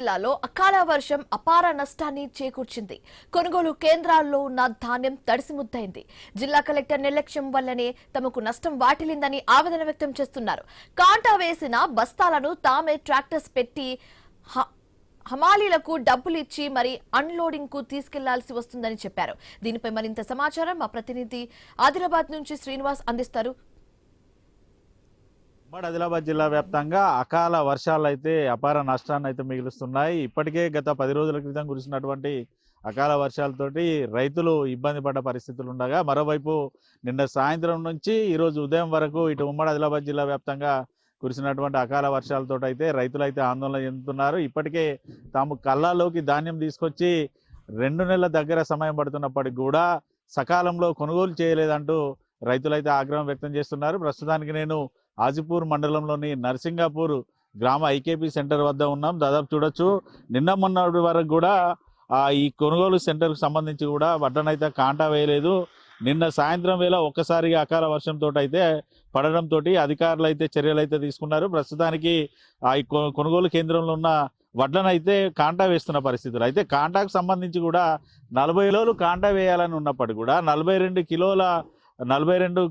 జిల్లాలో అకాల వర్షం అపార నష్టాన్ని చేకూర్చింది. కొనుగోలు కేంద్రాల్లో ఉన్న ధాన్యం తడిసిముద్దైంది. జిల్లా కలెక్టర్ నిర్లక్ష్యం వల్లనే తమకు నష్టం వాటిల్లిందని ఆవేదన వ్యక్తం చేస్తున్నారు. కాంటా వేసిన బస్తాలను తామే ట్రాక్టర్స్ పెట్టి హమాలీలకు డబ్బులు ఇచ్చి మరి అన్లోడింగ్ కు తీసుకెళ్లాల్సి వస్తుందని చెప్పారు. దీనిపై మరింత సమాచారం మా ప్రతినిధి ఆదిలాబాద్ నుంచి శ్రీనివాస్ అందిస్తారు. ఆదిలాబాద్ జిల్లా వ్యాప్తంగా అకాల వర్షాలు అయితే అపార నష్టాన్ని అయితే మిగులుస్తున్నాయి. ఇప్పటికే గత 10 రోజుల క్రితం కురిసినటువంటి అకాల వర్షాలతోటి రైతులు ఇబ్బంది పడ్డ పరిస్థితులు ఉండగా, మరోవైపు నిన్న సాయంత్రం నుంచి ఈరోజు ఉదయం వరకు ఇటు ఉమ్మడి ఆదిలాబాద్ జిల్లా వ్యాప్తంగా కురిసినటువంటి అకాల వర్షాలతో అయితే రైతులు అయితే ఆందోళన చెందుతున్నారు. ఇప్పటికే తాము కళ్ళాల్లోకి ధాన్యం తీసుకొచ్చి 2 నెలల దగ్గర సమయం పడుతున్నప్పటికీ కూడా సకాలంలో కొనుగోలు చేయలేదంటూ రైతులైతే ఆగ్రహం వ్యక్తం చేస్తున్నారు. ప్రస్తుతానికి నేను ఆజిపూర్ మండలంలోని నర్సింగాపూర్ గ్రామ ఐకేపీ సెంటర్ వద్ద ఉన్నాం. దాదాపు చూడొచ్చు, నిన్న మొన్నటి వరకు కూడా ఈ కొనుగోలు సెంటర్కి సంబంధించి కూడా వడ్డనైతే కాంటా వేయలేదు. నిన్న సాయంత్రం వేళ ఒక్కసారిగా అకాల వర్షంతో అయితే పడడంతో అధికారులు అయితే చర్యలు అయితే తీసుకున్నారు. ప్రస్తుతానికి ఈ కొనుగోలు కేంద్రంలో ఉన్న వడ్లనైతే కాంటా వేస్తున్న పరిస్థితులు. అయితే కాంటాకు సంబంధించి కూడా 40 కిలోలు కాంటా వేయాలని ఉన్నప్పటికీ కూడా 42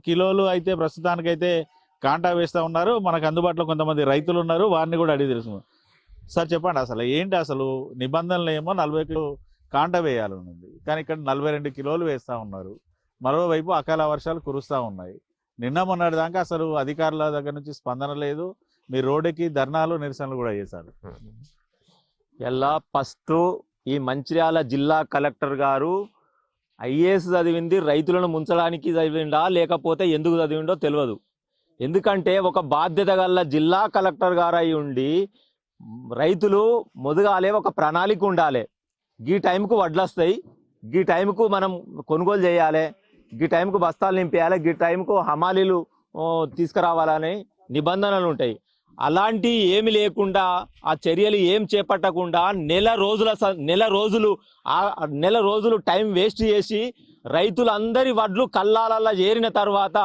కిలోలు అయితే ప్రస్తుతానికైతే కాంటా వేస్తూ ఉన్నారు. మనకు అందుబాటులో కొంతమంది రైతులు ఉన్నారు, వారిని కూడా అడిగి తెలుసుకున్నాం. సార్ చెప్పండి, అసలు ఏంటి అసలు నిబంధనలు? ఏమో 40 కిలో కాంటా వేయాలని ఉంది, కానీ ఇక్కడ 42 కిలోలు వేస్తూ ఉన్నారు. మరోవైపు అకాల వర్షాలు కురుస్తూ ఉన్నాయి. నిన్న మొన్నటి దాకా అసలు అధికారుల దగ్గర నుంచి స్పందన లేదు. మీరు రోడ్డుకి ధర్నాలు నిరసనలు కూడా చేశారు. ఎలా ఫస్ట్ ఈ మంచిర్యాల జిల్లా కలెక్టర్ గారు ఐఏఎస్ చదివింది రైతులను ముంచడానికి చదివిండా లేకపోతే ఎందుకు చదివిండో తెలియదు. ఎందుకంటే ఒక బాధ్యత గల జిల్లా కలెక్టర్ గారు అయి ఉండి రైతులు మొదగాలే ఒక ప్రణాళిక ఉండాలి. ఈ టైంకు వడ్లు వస్తాయి, ఈ టైంకు మనం కొనుగోలు చేయాలి, ఈ టైంకు బస్తాలు నింపేయాలి, ఈ టైంకు హమాలీలు తీసుకురావాలని నిబంధనలు ఉంటాయి. అలాంటి ఏమి లేకుండా ఆ చర్యలు ఏం చేపట్టకుండా నెల రోజులు టైం వేస్ట్ చేసి రైతులందరి వడ్లు కల్లాలల్లా చేరిన తర్వాత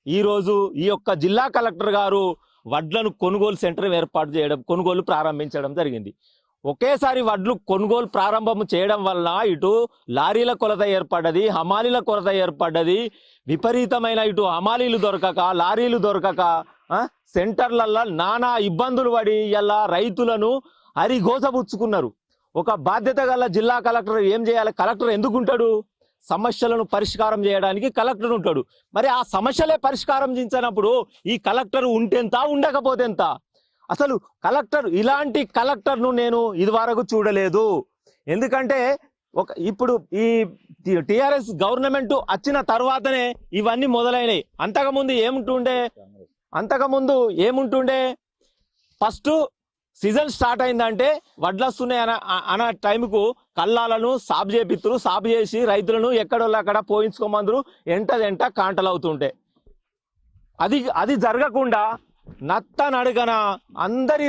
ఈరోజు ఈ యొక్క జిల్లా కలెక్టర్ గారు వడ్లను కొనుగోలు సెంటర్ ఏర్పాటు చేయడం, కొనుగోలు ప్రారంభించడం జరిగింది. ఒకేసారి వడ్లు కొనుగోలు ప్రారంభం చేయడం వలన ఇటు లారీల కొరత ఏర్పడ్డది, హమాలీల కొరత ఏర్పడ్డది. విపరీతమైన ఇటు హమాలీలు దొరకక, లారీలు దొరకక సెంటర్లల్లో నానా ఇబ్బందులు పడి ఇలా రైతులను హరిగోసపుచ్చుకున్నారు. ఒక బాధ్యత గల జిల్లా కలెక్టర్ ఏం చేయాలి? కలెక్టర్ ఎందుకు ఉంటాడు? సమస్యలను పరిష్కారం చేయడానికి కలెక్టర్ ఉంటాడు. మరి ఆ సమస్యలే పరిష్కారం చేసినప్పుడు ఈ కలెక్టర్ ఉంటెంత, ఉండకపోతే ఎంత? అసలు కలెక్టర్, ఇలాంటి కలెక్టర్ను నేను ఇదివరకు చూడలేదు. ఎందుకంటే ఇప్పుడు ఈ టిఆర్ఎస్ గవర్నమెంట్ వచ్చిన తర్వాతనే ఇవన్నీ మొదలైనవి. అంతకుముందు ఏముంటుండే ఫస్ట్ సీజన్ స్టార్ట్ అయిందంటే వడ్లు వస్తున్నాయి అన్న టైంకు కల్లాలను సాగు చేపిత్తురు, సాగు చేసి రైతులను ఎక్కడోళ్ళు అక్కడ పోయించుకోమందరు, ఎంట కాంటలు అవుతుంటే అది జరగకుండా నత్తనడగన అందరి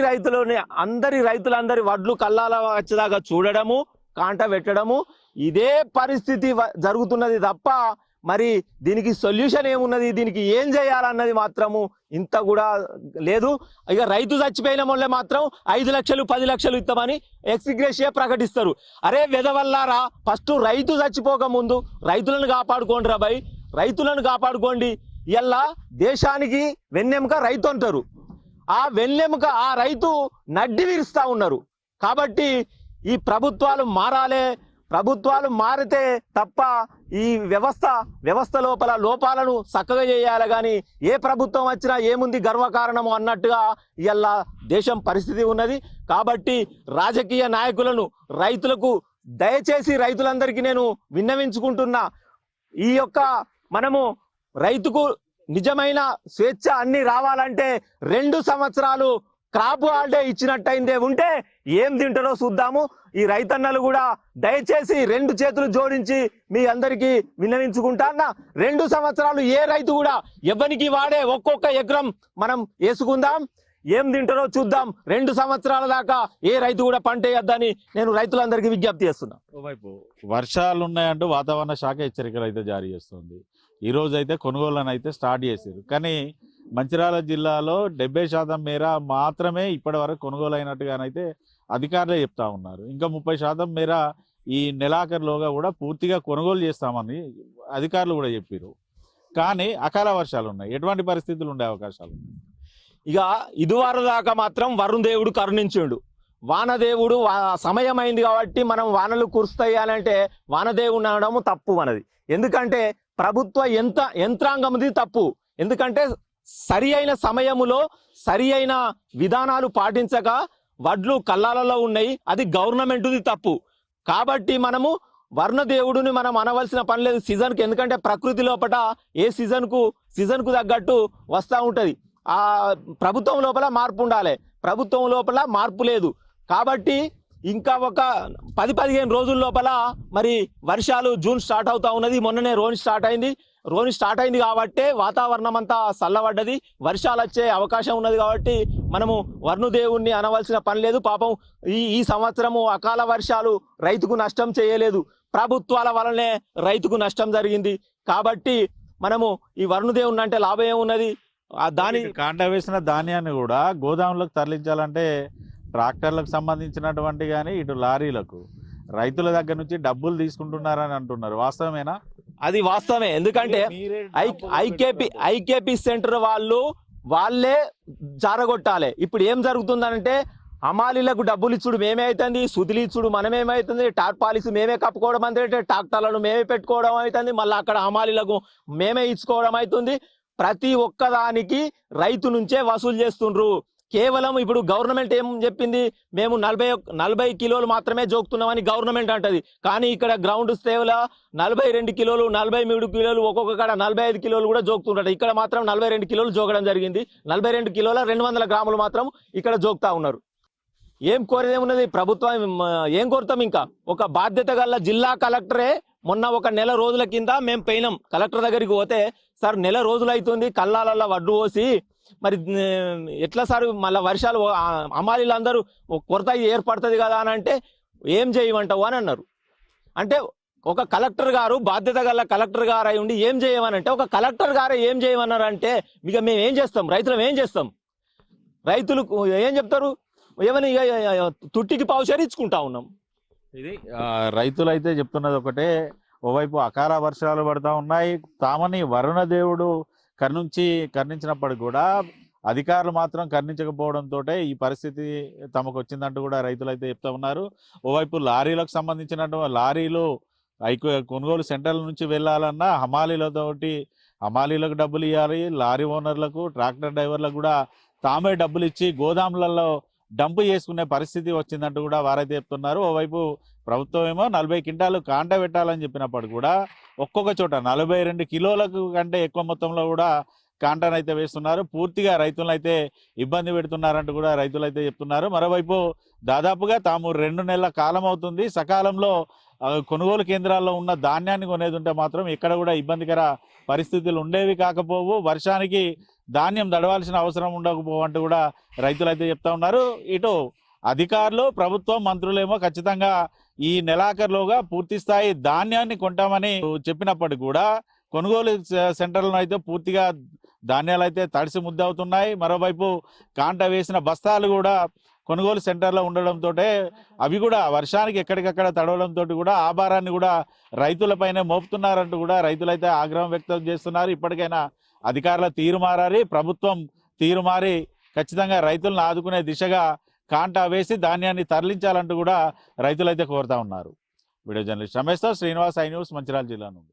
రైతులందరి వడ్లు కల్లాల వచ్చేదాకా చూడడము, కాంట పెట్టడము, ఇదే పరిస్థితి జరుగుతున్నది తప్ప మరి దీనికి సొల్యూషన్ ఏమున్నది, దీనికి ఏం చేయాలన్నది మాత్రము ఇంత కూడా లేదు. ఇక రైతు చచ్చిపోయిన వాళ్ళే మాత్రం 5 లక్షలు 10 లక్షలు ఇస్తామని ఎక్స్గ్రేషియా ప్రకటిస్తారు. అరే వెదవల్లారా, ఫస్ట్ రైతు చచ్చిపోక ముందు రైతులను కాపాడుకోండి రా భయ్, రైతులను కాపాడుకోండి. ఇలా దేశానికి వెన్నెముక రైతు అంటారు. ఆ వెన్నెముక ఆ రైతు నడ్డి విరుస్తా ఉన్నారు. కాబట్టి ఈ ప్రభుత్వాలు మారాలే. ప్రభుత్వాలు మారితే తప్ప ఈ వ్యవస్థ లోపాలను చక్కగా చేయాలి. కానీ ఏ ప్రభుత్వం వచ్చినా ఏముంది గర్వకారణము అన్నట్టుగా ఇలా దేశం పరిస్థితి ఉన్నది. కాబట్టి రాజకీయ నాయకులను, దయచేసి రైతులందరికీ నేను విన్నవించుకుంటున్నా, ఈ యొక్క మనము రైతుకు నిజమైన స్వేచ్ఛ అన్ని రావాలంటే 2 సంవత్సరాలు క్రాప్ హాలిడే ఇచ్చినట్టయిందే ఉంటే ఏం తింటారో చూద్దాము. ఈ రైతన్నలు కూడా దయచేసి 2 చేతులు జోడించి మీ అందరికీ విన్నవించుకుంటా. 2 సంవత్సరాలు ఏ రైతు కూడా ఎవరికి వాడే ఒక్కొక్క ఎకరం మనం వేసుకుందాం, ఏం తింటారో చూద్దాం. 2 సంవత్సరాల దాకా ఏ రైతు కూడా పంట వేయొద్దని నేను రైతులందరికీ విజ్ఞప్తి చేస్తున్నా. ఓవైపు వర్షాలు ఉన్నాయంటూ వాతావరణ శాఖ హెచ్చరికలు అయితే జారీ చేస్తుంది. ఈ రోజు అయితే కొనుగోళ్లను అయితే స్టార్ట్ చేశారు. కానీ మంచిర్యాల జిల్లాలో 70% మేర మాత్రమే ఇప్పటి వరకు కొనుగోలు అయినట్టుగానైతే అధికారులే చెప్తా ఉన్నారు. ఇంకా 30% మేర ఈ నెలాఖరులోగా కూడా పూర్తిగా కొనుగోలు చేస్తామని అధికారులు కూడా చెప్పారు. కానీ అకాల వర్షాలు ఉన్నాయి. ఎటువంటి పరిస్థితులు ఉండే అవకాశాలు ఉన్నాయి? ఇక ఇదివరకు దాకా మాత్రం వరుణ్ దేవుడు కరుణించిండు. వానదేవుడు సమయం అయింది కాబట్టి మనం వానలు కురుస్తాయి అని అంటే వానదేవుడు అనడం తప్పు మనది. ఎందుకంటే ప్రభుత్వ యంత్రాంగంది తప్పు. ఎందుకంటే సరి అయిన సమయములో సరి అయిన విధానాలు పాటించక వడ్లు కల్లాలలో ఉన్నాయి. అది గవర్నమెంట్ది తప్పు. కాబట్టి మనము వర్ణదేవుడిని మనం అనవలసిన పని లేదు సీజన్కి. ఎందుకంటే ప్రకృతి లోపల ఏ సీజన్కు తగ్గట్టు వస్తూ ఉంటుంది. ఆ ప్రభుత్వం లోపల మార్పు ఉండాలి. ప్రభుత్వం లోపల మార్పు లేదు. కాబట్టి ఇంకా ఒక 10-15 రోజుల లోపల మరి వర్షాలు జూన్ స్టార్ట్ అవుతా ఉన్నది. మొన్ననే రోని స్టార్ట్ అయింది కాబట్టి వాతావరణం అంతా చల్లబడ్డది. వర్షాలు వచ్చే అవకాశం ఉన్నది. కాబట్టి మనము వర్ణదేవుణ్ణి అనవలసిన పని లేదు. పాపం ఈ సంవత్సరము అకాల వర్షాలు రైతుకు నష్టం చేయలేదు. ప్రభుత్వాల వలనే రైతుకు నష్టం జరిగింది. కాబట్టి మనము ఈ వర్ణదేవుని అంటే లాభం ఏమున్నది? కాంట వేసిన ధాన్యాన్ని కూడా గోదాములకు తరలించాలంటే ట్రాక్టర్లకు సంబంధించినటువంటి కానీ ఇటు లారీలకు రైతుల దగ్గర నుంచి డబ్బులు తీసుకుంటున్నారని అంటున్నారు. వాస్తవమేనా? అది వాస్తవమే. ఎందుకంటే ఐకేపీ సెంటర్ వాళ్ళే జారగొట్టాలి. ఇప్పుడు ఏం జరుగుతుందంటే హమాలీలకు డబ్బులు ఇచ్చుడు మేమే అవుతుంది, సుదిలి ఇచ్చుడు మనమేమవుతుంది, టార్పాలిసి మేమే కప్పుకోవడం అంటే ట్రాక్టర్లను మేమే పెట్టుకోవడం అవుతుంది, మళ్ళీ అక్కడ హమాలీలకు మేమే ఇచ్చుకోవడం అవుతుంది. ప్రతి ఒక్కదానికి రైతు నుంచే వసూలు చేస్తుండ్రు. కేవలం ఇప్పుడు గవర్నమెంట్ ఏం చెప్పింది, మేము 40 కిలోలు మాత్రమే జోకుతున్నామని గవర్నమెంట్ అంటది. కానీ ఇక్కడ గ్రౌండ్ స్థేవల 42 కిలోలు 43 కిలోలు ఒక్కొక్క కాడ 45 కిలోలు కూడా జోకుతుంటారు. ఇక్కడ మాత్రం 42 కిలోలు జోకడం జరిగింది. 42 కిలోల 200 గ్రాములు మాత్రం ఇక్కడ జోకుతా ఉన్నారు. ఏం కోరేదేమున్నది? ప్రభుత్వం ఏం కోరుతాం? ఇంకా ఒక బాధ్యత గల జిల్లా కలెక్టరే మొన్న ఒక నెల రోజుల కింద మేము పోయినాం కలెక్టర్ దగ్గరికి. పోతే సార్ నెల రోజులు అవుతుంది కల్లాలల్లో వడ్డు పోసి, మరి ఎట్లా సార్ మళ్ళీ వర్షాలు అమ్మాలీలు అందరూ కొరత ఏర్పడుతుంది కదా అని అంటే ఏం చేయమంటావు అని అన్నారు. అంటే ఒక కలెక్టర్ గారు బాధ్యత గల కలెక్టర్ గారు అయి ఉండి ఏం చేయమనంటే, ఒక కలెక్టర్ గారు ఏం చేయమన్నారంటే ఇక మేము ఏం చేస్తాం, రైతులు ఏం చేస్తాం? రైతులు ఏం చెప్తారు? ఏమని తుట్టికి పావుషేరు ఇచ్చుకుంటా ఉన్నాం. ఇది రైతులు అయితే చెప్తున్నది ఒకటే. ఓవైపు అకాల వర్షాలు పడతా ఉన్నాయి. తామని వరుణదేవుడు కరుణించినప్పటికి కూడా అధికారులు మాత్రం కరుణించకపోవడంతో ఈ పరిస్థితి తమకు వచ్చిందంటూ కూడా రైతులు అయితే చెప్తా ఉన్నారు. ఓవైపు లారీలకు సంబంధించినటువంటి లారీలు కొనుగోలు సెంటర్ల నుంచి వెళ్ళాలన్నా హమాలీలకు డబ్బులు ఇవ్వాలి. లారీ ఓనర్లకు, ట్రాక్టర్ డ్రైవర్లకు కూడా తామే డబ్బులు ఇచ్చి గోదాములలో డంపు చేసుకునే పరిస్థితి వచ్చిందంటూ కూడా వారైతే చెప్తున్నారు. ఓవైపు ప్రభుత్వం ఏమో 40 క్వింటాలు కాంట పెట్టాలని చెప్పినప్పుడు కూడా ఒక్కొక్క చోట 42 కిలోలకు కంటే ఎక్కువ మొత్తంలో కూడా కాంటాను అయితే వేస్తున్నారు. పూర్తిగా రైతులను అయితే ఇబ్బంది పెడుతున్నారంటూ కూడా రైతులు అయితే చెప్తున్నారు. మరోవైపు దాదాపుగా తాము 2 నెలల కాలం అవుతుంది. సకాలంలో కొనుగోలు కేంద్రాల్లో ఉన్న ధాన్యాన్ని కొనేది ఉంటే మాత్రం ఇక్కడ కూడా ఇబ్బందికర పరిస్థితులు ఉండేవి కాకపోవు. వర్షానికి ధాన్యం దడవాల్సిన అవసరం ఉండకపోవంటూ కూడా రైతులు అయితే చెప్తా ఉన్నారు. ఇటు అధికారులు, ప్రభుత్వం, మంత్రులేమో ఖచ్చితంగా ఈ నెలాఖరులోగా పూర్తి స్థాయి ధాన్యాన్ని కొంటామని చెప్పినప్పటికీ కూడా కొనుగోలు సెంటర్లను అయితే పూర్తిగా ధాన్యాలు అయితే తడిసి ముద్దవుతున్నాయి. మరోవైపు కాంట వేసిన బస్తాలు కూడా కొనుగోలు సెంటర్లో ఉండడంతో అవి కూడా వర్షానికి ఎక్కడికక్కడ తడవడంతో కూడా ఆ భారాన్ని కూడా రైతులపైనే మోపుతున్నారంటూ కూడా రైతులైతే ఆగ్రహం వ్యక్తం చేస్తున్నారు. ఇప్పటికైనా అధికారుల తీరు మారాలి, ప్రభుత్వం తీరు మారి ఖచ్చితంగా రైతులను ఆదుకునే దిశగా కాంటా వేసి ధాన్యాన్ని తరలించాలంటూ కూడా రైతులైతే కోరుతా ఉన్నారు. వీడియో జర్నలిస్ట్ రమేష్తో శ్రీనివాస్, ఐ న్యూస్, మంచిర్యాల జిల్లా నుండి.